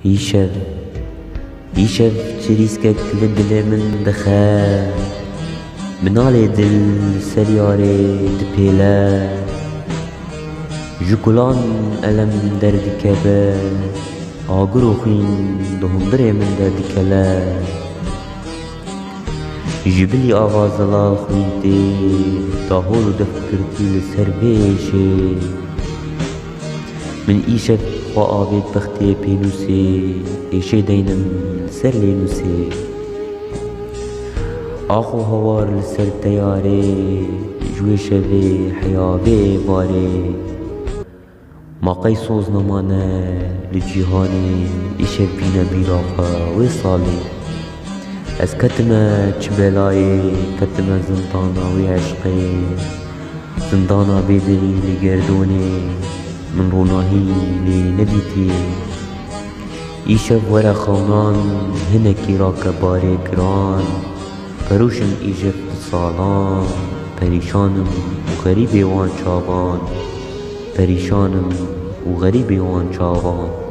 ایشب چریسکک لدل من دخه منال دل سریاره دپیله جکلان علم درد کبه آگر و خوین دهندر من درد کله جبلی آغازلا خوینده داهول دفکرتی لسر بیشه من ایشب خوا آوید بختی پینوسی ایشه دینم سر لینوسی آخو هوار لسر تیاره جوی شوی حیابه واره ما قی سوز نمانه لجیهانی ایشه بینه بیراقه وی سالی از کتمه چبلای کتمه زندانا وی عشقی زندانا بیدری لگردونی من روناهی لی نبیتی ایشب ورا خونان هنکی را کباره گران پروشم ایجب سالان پریشانم و غریب وان چاوان پریشانم و غریب وان چاوان